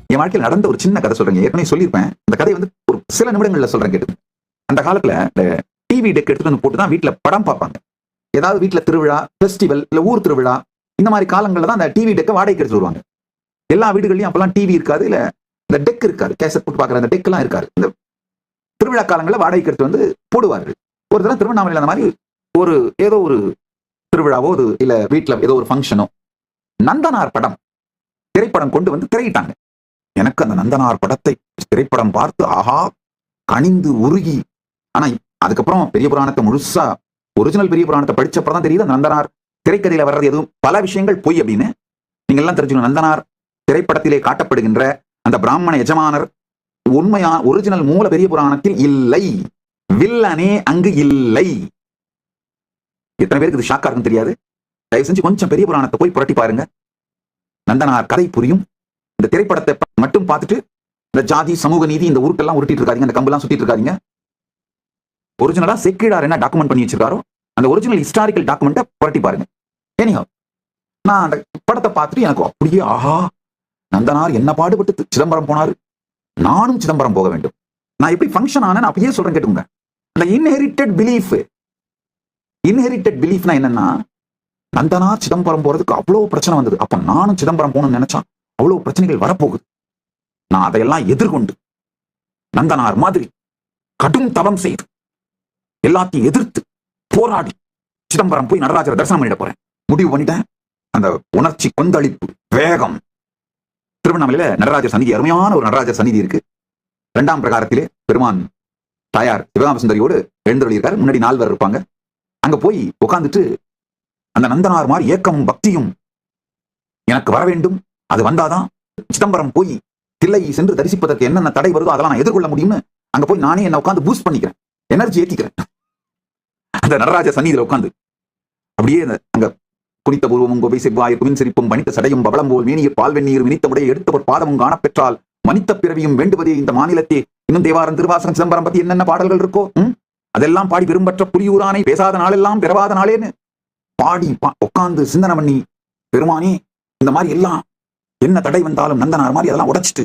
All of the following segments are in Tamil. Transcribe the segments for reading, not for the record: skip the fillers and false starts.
என் வாழ்க்கையில் நடந்த ஒரு சின்ன கதை சொல்றேன். ஏற்கனவே சொல்லியிருப்பேன். அந்த கதை வந்து ஒரு சில நிமிடங்கள்ல சொல்றேன் கேட்டு. அந்த காலத்துல இந்த டிவி டெக் எடுத்துட்டு வந்து போட்டு தான் வீட்டுல படம் பார்ப்பாங்க. ஏதாவது வீட்டுல திருவிழா, பெஸ்டிவல், இல்ல ஊர் திருவிழா, இந்த மாதிரி காலங்கள்ல தான் அந்த டிவி டெக்கை வாடகைக்கு எடுத்து வருவாங்க. எல்லா வீடுகள்லயும் அப்பெல்லாம் டிவி இருக்காது, இல்ல இந்த டெக் இருக்காது, கேசட் போட்டு பாக்குற அந்த டெக் எல்லாம் இருக்காது. இந்த திருவிழா காலங்களில் வாடகைக்கு எடுத்து வந்து போடுவார்கள். ஒரு தடவை திருவண்ணாமலையில் அந்த மாதிரி ஒரு ஏதோ ஒரு திருவிழாவோ இல்ல வீட்டுல ஏதோ ஒரு ஃபங்க்ஷனோ நந்தனார் படம் திரைப்படம் கொண்டு வந்து திரையிட்டாங்க. எனக்கு அந்த நந்தனார் படத்தை திரைப்படம் பார்த்து ஆஹா கனிந்து உருகி, ஆனா அதுக்கப்புறம் பெரிய புராணத்தை முழுசா ஒரிஜினல் பெரிய புராணத்தை படிச்சப்பறம் தான் தெரியுது நந்தனார் திரைக்கதையில வர்றது எதுவும் பல விஷயங்கள் பொய் அப்படின்னு. நீங்க எல்லாம் தெரிஞ்சுக்கணும், நந்தனார் திரைப்படத்திலே காட்டப்படுகின்ற அந்த பிராமண எஜமானர் உண்மையா ஒரிஜினல் மூல பெரிய புராணத்தில் இல்லை. வில்லனே அங்கு இல்லை. எத்தனை பேருக்கு இது ஷாக்கா இருக்குன்னு தெரியாது. தயவு செஞ்சு கொஞ்சம் பெரிய புராணத்தை போய் புரட்டி பாருங்க, நந்தனார் கதை புரியும். இந்த திரைப்படத்தை மட்டும் பார்த்துட்டு இந்த ஜாதி சமூக நீதி இந்த ஊருக்கெல்லாம் உருட்டிட்டு இருக்காங்க, இந்த கம்பெல்லாம் சுத்திட்டு இருக்காங்க. ஒரிஜினலா செக்கிடார் என்ன டாக்குமெண்ட் பண்ணி வச்சிருக்காரோ அந்த ஒரிஜினல் ஹிஸ்டாரிக்கல் டாக்குமெண்ட்டை புரட்டி பாருங்க. எனிஹோ, நான் அந்த படத்தை பார்த்துட்டு எனக்கு அப்படியே ஆஹா, நந்தனார் என்ன பாடுபட்டு சிதம்பரம் போனாரு, நானும் சிதம்பரம் போக வேண்டும். நான் எப்படி ஃபங்க்ஷன் ஆனேன் அப்படியே சொல்றேன் கேட்டுங்க. அந்த இன்ஹெரிட்டட் பிலீஃப்னா என்னன்னா, நந்தனார் சிதம்பரம் போறதுக்கு அவ்வளவு பிரச்சனை வந்தது, அப்ப நானும் சிதம்பரம் போகணும்னு நினைச்சா அவ்வளவு பிரச்சனைகள் வரப்போகுது. நான் அதையெல்லாம் எதிர்கொண்டு நந்தனார் மாதிரி கடும் தவம் செய்து எல்லாத்தையும் எதிர்த்து போராடி சிதம்பரம் போய் நடராஜரை தரிசனம் பண்ணிட போறேன் முடிவு பண்ணிட்டேன். அந்த உணர்ச்சி கொந்தளிப்பு வேகம். திருவண்ணாமலையில நடராஜர் சந்நிதி, அருமையான ஒரு நடராஜர் சந்நிதி இருக்கு. 2ஆம் பிரகாரத்திலே பெருமான் தாயார் சிவகாம சுந்தரியோடு எழுந்தருளியிருக்காரு. முன்னாடி 4 பேர் இருப்பாங்க. அங்க போய் உட்கார்ந்துட்டு அந்த நந்தனார் மாதிரி ஏக்கமும் பக்தியும் எனக்கு வர வேண்டும், அது வந்தாதான் சிதம்பரம் போய் தில்லை சென்று தரிசிப்பதற்கு என்னென்ன தடை வருதோ அதெல்லாம் நான் எதிர்கொள்ள முடியும்னு அங்க போய் நானே என்ன உட்காந்து பூஸ்ட் பண்ணிக்கிறேன், எனர்ஜி ஏற்றிக்கிறேன். அந்த நடராஜ சந்நிதியில உட்காந்து அப்படியே அங்க குனித்த பூர்வமும் கோபை செவ்வாய் குவின் சிரிப்பும் பணித்த சடையும் பவளம் போல் மேனிய பால் வெந்நீர் வினித்தவுடைய எடுத்தவர் பாதமும் காணப்பெற்றால் மனித்த பிறவியும் வேண்டுவதே இந்த மாநிலத்தே. இன்னும் தேவாரம் திருவாசகம் சிதம்பரம் பத்தி என்னென்ன பாடல்கள் இருக்கோ அதெல்லாம் பாடி விரும்பற்ற புரியூரானை பேசாத நாளெல்லாம் பிறவாத நாளேன்னு பாடி உட்காந்து சிந்தனை பண்ணி, பெருமானே இந்த மாதிரி எல்லாம் என்ன தடை வந்தாலும் நந்தனார் மாதிரி அதெல்லாம் உடைச்சிட்டு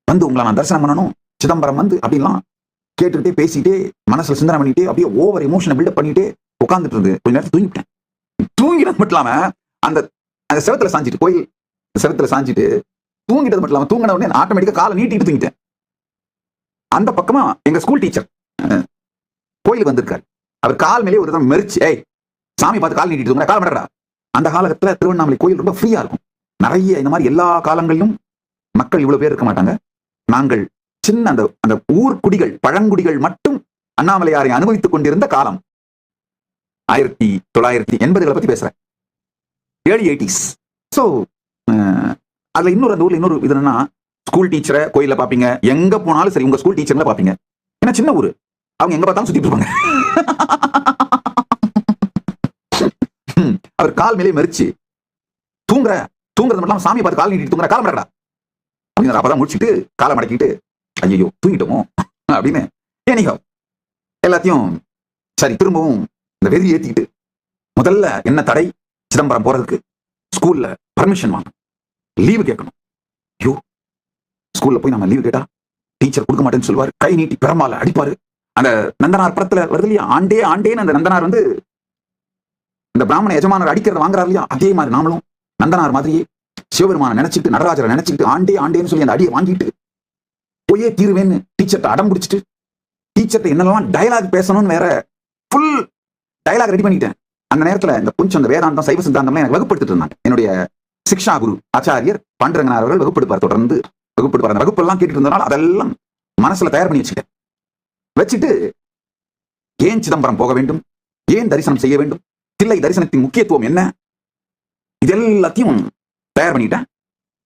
வந்து உங்களை நான் தரிசனம் பண்ணணும், சிதம்பரம் வந்து அப்படின்லாம் கேட்டுக்கிட்டே பேசிட்டே மனசுல சிந்தனை பண்ணிட்டே அப்படியே ஓவர் எமோஷனை பில்டப் பண்ணிட்டே உட்காந்துட்டு இருந்து கொஞ்ச நேரத்தில் தூங்கிட்டேன். தூங்கினது மட்டும் இல்லாம அந்த அந்த செவத்துல சாஞ்சிட்டு, கோயில் செவத்துல சாஞ்சிட்டு தூங்கிட்டது மட்டும் இல்லாம தூங்கின உடனே ஆட்டோமேட்டிக்கா காலை நீட்டிட்டு தூங்கிட்டேன். அந்த பக்கமா எங்க ஸ்கூல் டீச்சர் கோயிலுக்கு வந்திருக்காரு. அவர் கால் மேலே ஒரு மெரிச்சு, ஏய் சாமி பார்த்து கால் நீட்டிட்டு தூங்குற, கால் மடடா. அந்த காலகட்டத்தில் திருவண்ணாமலை கோயில் ரொம்ப ஃப்ரீயா இருக்கும். நிறைய இந்த மாதிரி எல்லா காலங்களிலும் மக்கள் இவ்வளவு பேர் இருக்க மாட்டாங்க. நாங்கள் சின்ன அந்த அந்த ஊர் குடிகள் பழங்குடிகள் மட்டும் அண்ணாமலையாரை அனுபவித்துக் கொண்டிருந்த காலம் 1980களை பத்தி பேசுறேன், ஏர்லி 80s. ஸோ அதுல இன்னொரு அந்த ஊர்ல இன்னொரு இது என்னன்னா, ஸ்கூல் டீச்சரை கோயில பாப்பீங்க, எங்க போனாலும் சரி உங்க ஸ்கூல் டீச்சர்ல பாப்பீங்க. ஏன்னா சின்ன ஊரு, அவங்க எங்க பார்த்தாலும் சுத்திட்டு இருப்பாங்க. அவர் கால் மேலே மறிச்சு தூங்குறது மட்டும் சாமி பார்த்து கால் நீட்டிட்டு தூங்குற, காலம் மடடா அப்படின்னு அப்பதான் முடிச்சுட்டு காலை மடக்கிட்டு ஐயோ தூங்கிட்டோமோ அப்படின்னு ஏனிகோ எல்லாத்தையும் சரி திரும்பவும் இந்த வெறி ஏத்திட்டு முதல்ல என்ன தடை, சிதம்பரம் போறதுக்கு ஸ்கூல்ல பர்மிஷன் வாங்க, லீவு கேட்கணும். ஐயோ ஸ்கூல்ல போய் நம்ம லீவு கேட்டா டீச்சர் கொடுக்க மாட்டேன்னு சொல்லுவாரு, கை நீட்டி பெருமாளை அடிப்பாரு. அந்த நந்தனார் படத்துல வருது இல்லையா, ஆண்டேன்னு அந்த நந்தனார் வந்து இந்த பிராமண எஜமானர் அடிக்கிறத வாங்குறாரு இல்லையா, அதே மாதிரி நாமளும் நந்தனார் மாதிரியே சிவபெருமான நினைச்சிட்டு நடராஜரை நினைச்சிட்டு ஆண்டேன்னு சொல்லி அந்த அடியை வாங்கிட்டு போயே தீருவேன்னு டீச்சர்ட்ட அடம் பிடிச்சிட்டு டீச்சர்ட்ட என்னெல்லாம் டயலாக் பேசணும்னு வேற ஃபுல் டயலாக் ரெடி பண்ணிட்டேன். அந்த நேரத்துல இந்த கொஞ்சம் அந்த வேதாந்தம் சைவ சித்தாந்தம்லாம் எனக்கு வகுப்படுத்திட்டு இருந்தாங்க. என்னுடைய சிக்ஷா குரு ஆச்சாரியர் பாண்டரங்கனார் அவர்கள் வகுப்படுப்பார், தொடர்ந்து வகுப்படுப்பார். அந்த வகுப்பெல்லாம் கேட்டுட்டு இருந்தனால அதெல்லாம் மனசுல தயார் பண்ணி வச்சுட்டு ஏன் சிதம்பரம் போக வேண்டும், ஏன் தரிசனம் செய்ய வேண்டும், தில்லை தரிசனத்தின் முக்கியத்துவம் என்ன, இது எல்லாத்தையும் தயார் பண்ணிட்டேன்.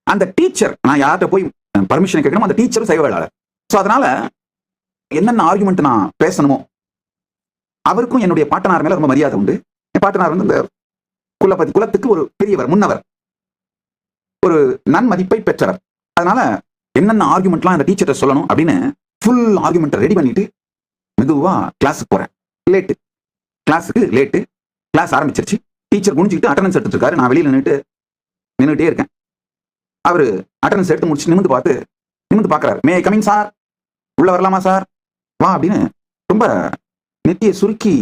அந்த டீச்சர் நான் யார்கிட்ட போய் பர்மிஷன் கேட்கணும், அந்த டீச்சர் சைவ வேளாளர். ஸோ அதனால என்னென்ன ஆர்குமெண்ட் நான் பேசணுமோ அவருக்கும் என்னுடைய பாட்டனார் மேல ரொம்ப மரியாதை உண்டு. என் பாட்டனார் வந்து இந்த குலத்துக்கு ஒரு பெரியவர், முன்னவர், ஒரு நன்மதிப்பை பெற்றவர். அதனால என்னென்ன ஆர்குமெண்ட்லாம் அந்த டீச்சர்ட்ட சொல்லணும் அப்படின்னு ஃபுல் ஆர்குமெண்ட் ரெடி பண்ணிட்டு மெதுவா கிளாஸுக்கு போறேன். லேட்டு கிளாஸ் ஆரம்பிச்சிருச்சு. டீச்சர் குனிஞ்சிக்கிட்டு அட்டெண்டன்ஸ் எடுத்துட்டு இருக்காரு. நான் வெளியில நின்றுட்டே இருக்கேன். அவரு அட்டண்டன்ஸ் எடுத்து முடிச்சு நிமிந்து பாக்குறாரு. மே கமிங் சார், உள்ள வரலாமா சார், வா அப்படின்னு ரொம்ப நெத்தியை சுருக்கி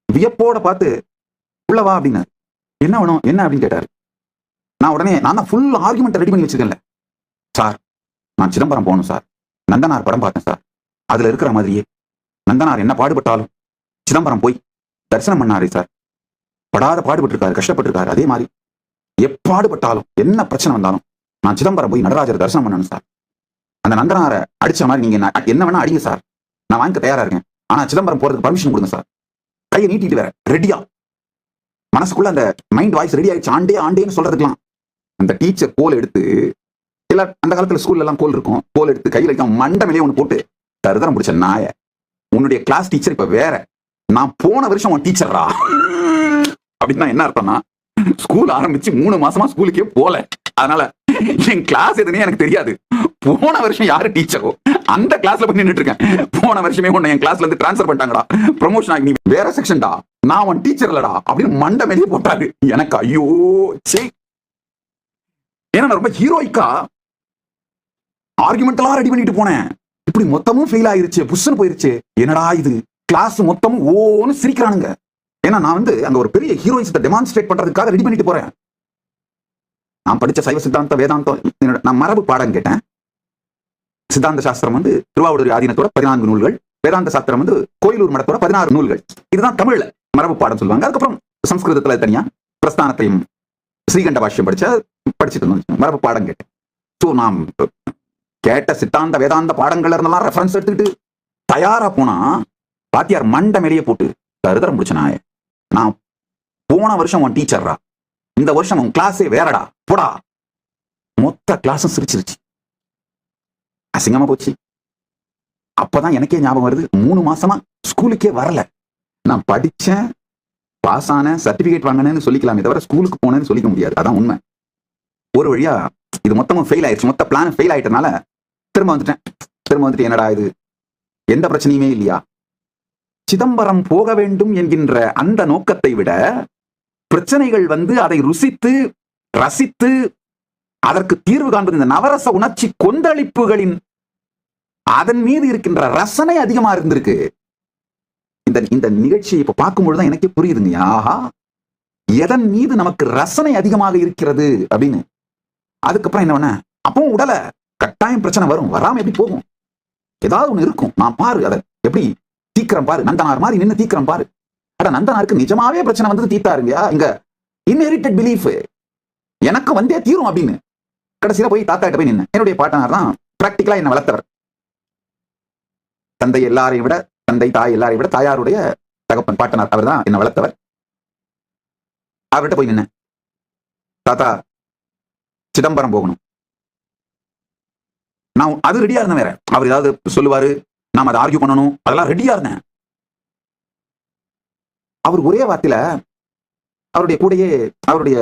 வியப்போட பார்த்து உள்ள வா அப்படின்னு. என்ன வேணும் என்ன அப்படின்னு கேட்டாரு. நான் தான் ஃபுல் ஆர்குமெண்ட் ரெடி பண்ணி வச்சிருக்கேன்ல சார், நான் சிதம்பரம் போகணும் சார், நந்தனார் படம் பார்த்தேன் சார், அதுல இருக்கிற மாதிரியே நந்தனார் என்ன பாடுபட்டாலும் சிதம்பரம் போய் தரிசனம் பண்ணாரு சார், படாத பாடுபட்டு இருக்காரு, கஷ்டப்பட்டிருக்காரு, அதே மாதிரி எப்பாடுபட்டாலும் என்ன பிரச்சனை வந்தாலும் நான் சிதம்பரம் போய் நடராஜர் தரிசனம் பண்ணணும் சார். அந்த நந்தனாரை அடிச்ச மாதிரி நீங்க என்ன வேணா அடிங்க சார், நான் வாங்கிக்க தயாரா இருக்கேன், ஆனா சிதம்பரம் போறதுக்கு பர்மிஷன் கொடுங்க சார். கையை நீட்டிட்டு வேற ரெடியா, மனசுக்குள்ள அந்த மைண்ட் வாய்ஸ் ரெடி ஆயிடுச்சு. ஆண்டேன்னு சொல்றதுக்கலாம் அந்த டீச்சர் கோல் எடுத்து, இல்ல அந்த காலத்துல ஸ்கூல்ல எல்லாம் கோல் இருக்கும், கோல் எடுத்து கையில வைக்க மண்டமிலே ஒண்ணு போட்டு, தருதரம் பிடிச்ச நாய, உன்னுடைய கிளாஸ் டீச்சர் இப்ப வேற, நான் போன வருஷம் உன் டீச்சர்ரா அப்படின்னா என்ன அர்த்தம்னா, ஸ்கூல் ஆரம்பிச்சு 3 மாசமா ஸ்கூலுக்கே போல, அதனால என் கிளாஸ் எதுனே எனக்கு தெரியாது, போன வருஷம் யாரு டீச்சரோ அந்த கிளாஸ்ல போய் நின்றுட்டு இருக்கேன், போன வருஷமே உன்னை என் கிளாஸ்ல இருந்து டிரான்ஸ்பர் பண்ணிட்டாங்கடா, ப்ரமோஷன் ஆகி நீ வேற செக்ஷன்டா, நான் உன் டீச்சர் இல்லடா அப்படின்னு மண்டை மேலேயே போட்டாரு. எனக்கு ஐயோ சே, ஏன்னா நான் ரொம்ப ஹீரோயிக்கா ஆர்குமெண்ட் எல்லாம் ரெடி பண்ணிட்டு போனேன், இப்படி மொத்தமும் ஃபெயில் ஆயிருச்சு, புஷ்ன்னு போயிருச்சு, என்னடா இது கிளாஸ் மொத்தமும் ஓன்னு சிரிக்கிறானுங்க. ஏன்னா நான் அங்க ஒரு பெரிய ஹீரோயிசத்தை டெமான்ஸ்ட்ரேட் பண்றதுக்காக ரெடி பண்ணிட்டு போறேன். நான் படிச்ச சைவ சித்தாந்த வேதாந்தம், நான் மரபு பாடம் கேட்டேன். சித்தாந்த சாஸ்திரம் திருவாவூர் ஆதீனத்தோட 14 நூல்கள், வேதாந்த சாஸ்திரம் கோயிலூர் மடத்தோட 16 நூல்கள். இதுதான் தமிழ்ல மரபு பாடம் சொல்லுவாங்க. அதுக்கப்புறம் சம்ஸ்கிருதத்துல தனியா பிரஸ்தானத்தையும் ஸ்ரீகண்ட பாஷ்யம் படிச்சுட்டு இருந்தோம். மரபு பாடம் கேட்டேன். ஸோ நான் கேட்ட சித்தாந்த வேதாந்த பாடங்கள்ல இருந்தெல்லாம் ரெஃபரன்ஸ் எடுத்துக்கிட்டு தயாரா போனா பாத்தியார் மண்டை மேலேயே போட்டு தருதரம் பிடிச்ச நாய, நான் போன வருஷம் உன் டீச்சர்ரா, இந்த வருஷம் உன் கிளாஸே வேறடா போடா. மொத்த கிளாஸும் சிரிச்சிருச்சு, அசிங்கமா போச்சு. அப்பதான் எனக்கே ஞாபகம் வருது, 3 மாசமா ஸ்கூலுக்கே வரல, நான் படிச்சேன், பாஸ் ஆன, சர்டிபிகேட் வாங்கினேன்னு சொல்லிக்கலாமே தவிர ஸ்கூலுக்கு போனேன்னு சொல்லிக்க முடியாது. அதான் உண்மை. ஒரு வழியா இது மொத்தமும் ஃபெயில் ஆயிடுச்சு, மொத்த பிளான் ஃபெயில் ஆயிட்டனால திரும்ப வந்துட்டு என்னடா இது, எந்த பிரச்சனையுமே இல்லையா, சிதம்பரம் போக வேண்டும் என்கின்ற அந்த நோக்கத்தை விட பிரச்சனைகள் அதை ருசித்து ரசித்து அதற்கு தீர்வு காண்பது, இந்த நவரச உணர்ச்சி கொந்தளிப்புகளின் அதன் மீது இருக்கின்ற ரசனை அதிகமா இருந்திருக்கு. இந்த நிகழ்ச்சியை இப்ப பார்க்கும்பொழுதுதான் எனக்கே புரியுதுங்க, ஆஹா எதன் மீது நமக்கு ரசனை அதிகமாக இருக்கிறது அப்படின்னு. அதுக்கப்புறம் என்ன பண்ண, அப்பவும் உடல கட்டாயம் பிரச்சனை வரும், வராம எப்படி போகும், ஏதாவது ஒண்ணு இருக்கும், நான் பாரு அதை எப்படி தீக்கிரம் பாரு, நந்தனார் மாதிரி நின்று தீக்கிரம் பாரு. அட நந்தனாருக்கு நிஜமாவே பிரச்சனை வந்தது தீத்தாருங்க, இங்க இன்ஹெரிட்டட் பிலீஃப் எனக்கு வந்தே தீரும் அப்படின்னு கடைசியில போய் தாத்தா கிட்ட போய் நின்று, என்னுடைய பாட்டனார் தான் பிராக்டிகலா என்ன வளர்த்தவர், தந்தை எல்லாரையும் விட, தந்தை தாய் எல்லாரையும் விட தாயாருடைய தகப்பன் பாட்டனார், அவர் தான் என்ன வளர்த்தவர். அவர்கிட்ட போய் நின்ன, தாத்தா சிதம்பரம் போகணும், நான் அது ரெடியா இருந்தேன், வேற அவர் ஏதாவது சொல்லுவாரு, நாம அதை ஆர்கியூ பண்ணணும், அதெல்லாம் ரெடியா இருந்தேன். அவர் ஒரே வார்த்தையில அவருடைய கூடயே அவருடைய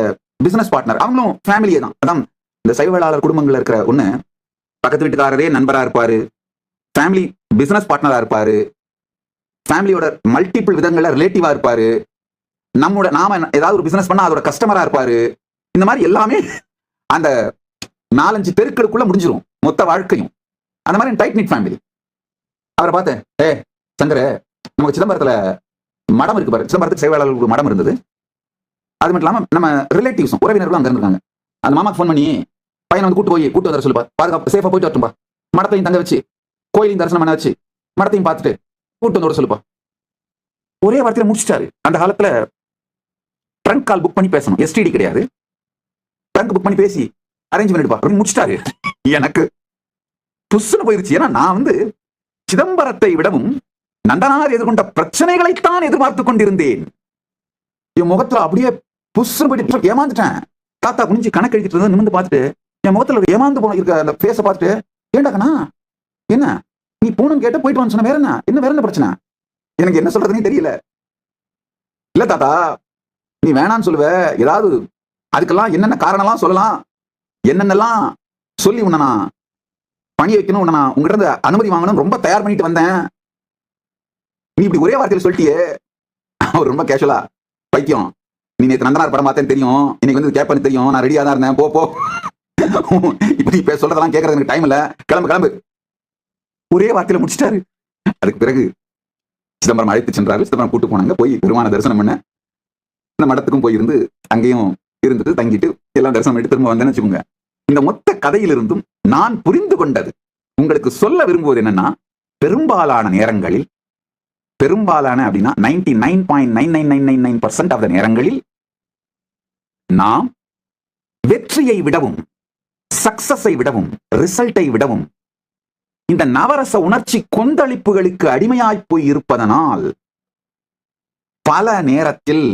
பிசினஸ் பார்ட்னர், அவங்களும் ஃபேமிலியே தான், அதான் இந்த சைவலாளர் குடும்பங்கள்ல இருக்கிற ஒண்ணு, பக்கத்து வீட்டுக்காரரே நண்பரா இருப்பாரு, ஃபேமிலி பிசினஸ் பார்ட்னரா இருப்பாரு, ஃபேமிலியோட மல்டிபிள் விதங்கள்ல ரிலேட்டிவா இருப்பாரு, நாம ஏதாவது ஒரு பிசினஸ் பண்ணா அதோட கஸ்டமரா இருப்பாரு. இந்த மாதிரி எல்லாமே அந்த 4-5 தெருக்களுக்குள்ள முடிஞ்சிரும் மொத்த வாழ்க்கையும். அந்த மாதிரி டைட் நிட் ஃபேமிலி. அவரை பார்த்தேன், சங்கர நமக்கு சிதம்பரத்துல மடம் இருக்கு பாரு, சிதம்பரத்துக்கு சேவையாளர்களுக்கு மடம் இருந்தது, அது மட்டும் இல்லாம நம்ம ரிலேட்டிவ்ஸும் உறவினர்களும் அங்க இருந்திருக்காங்க. அந்த மாமாக்கு ஃபோன் பண்ணி பையனை கூட்டு வர சொல்லுப்பா, பாதுகாப்பு சேஃபா போயிட்டு வரட்டும்பா, மடத்தையும் தங்க வச்சு கோயிலையும் தரிசனம் பண்ண வச்சு மடத்தையும் பார்த்துட்டு கூட்டு வர சொல்லுப்பா. ஒரே வார்த்தையில முடிச்சிட்டாரு. அந்த காலத்துல ட்ரங்க் கால் புக் பண்ணி பேசணும், எஸ்டிடி கிடையாது, ட்ரங்க் புக் பண்ணி பேசி அரேஞ்ச் பண்ணிடுப்பா அப்படின்னு முடிச்சிட்டாரு. எனக்கு புஷ்னு போயிருச்சு. ஏன்னா நான் சிதம்பரத்தை விடவும் நந்தனார் எதிர்கொண்ட பிரச்சனைகளைத்தான் எதிர்பார்த்து கொண்டிருந்தேன். என் முகத்துல அப்படியே புஷ்னு போயிட்டு ஏமாந்துட்டேன். தாத்தா குனிஞ்சு கணக்கு எழுதிட்டு இருந்தது நிமிந்து பார்த்துட்டு என் முகத்துல ஏமாந்து போன இருக்க அந்த பேச பார்த்துட்டு, ஏண்டாக்கண்ணா என்ன நீ போகணும்னு கேட்ட போயிட்டு வந்து சொன்ன, வேற என்ன பிரச்சனை, எனக்கு என்ன சொல்றதுன்னு தெரியல. இல்ல தாத்தா நீ வேணான்னு சொல்லுவ, ஏதாவது அதுக்கெல்லாம் என்னென்ன காரணம்லாம் சொல்லலாம், என்னென்னலாம் சொல்லி உன்னை நான் பணி வைக்கணும், உன்னை நான் உங்ககிட்ட இருந்து அனுமதி வாங்கணும் ரொம்ப தயார் பண்ணிட்டு வந்தேன், நீ இப்படி ஒரே வார்த்தையில் சொல்லிட்டியே. அவர் ரொம்ப கேஷுவலா, பைத்தியம் நீ நேற்று நந்தனார் படம் பார்த்தேன்னு தெரியும், இன்னைக்கு கேட்பேன்னு தெரியும், நான் ரெடியா தான் இருந்தேன், போ இப்ப நீ சொல்றதெல்லாம் கேட்கறது எனக்கு டைம் இல்ல, கிளம்பு கிளம்பு. ஒரே வார்த்தையில முடிச்சிட்டாரு. அதுக்கு பிறகு சிதம்பரம் அழைத்து சென்றாரு. சிதம்பரம் கூட்டு போனாங்க. போய் பெருமான தரிசனம் பண்ண, இந்த மடத்துக்கும் போயிருந்து அங்கேயும் இருந்துட்டு தங்கிட்டு எல்லாம் தரிசனம் எடுத்து திரும்ப வந்தேன்னு வச்சுக்கோங்க. இந்த மொத்த கதையிலிருந்தும் நான் புரிந்து கொண்டது, உங்களுக்கு சொல்ல விரும்புவது என்னன்னா, பெரும்பாலான நேரங்களில், பெரும்பாலான அப்படின்னா 99.99999% ஆஃப் த நேரங்களில் நாம் வெற்றியை விடவும், சக்சஸை விடவும், ரிசல்ட்டை விடவும் இந்த நவரச உணர்ச்சி கொந்தளிப்புகளுக்கு அடிமையாய் போய் இருப்பதனால் பல நேரத்தில்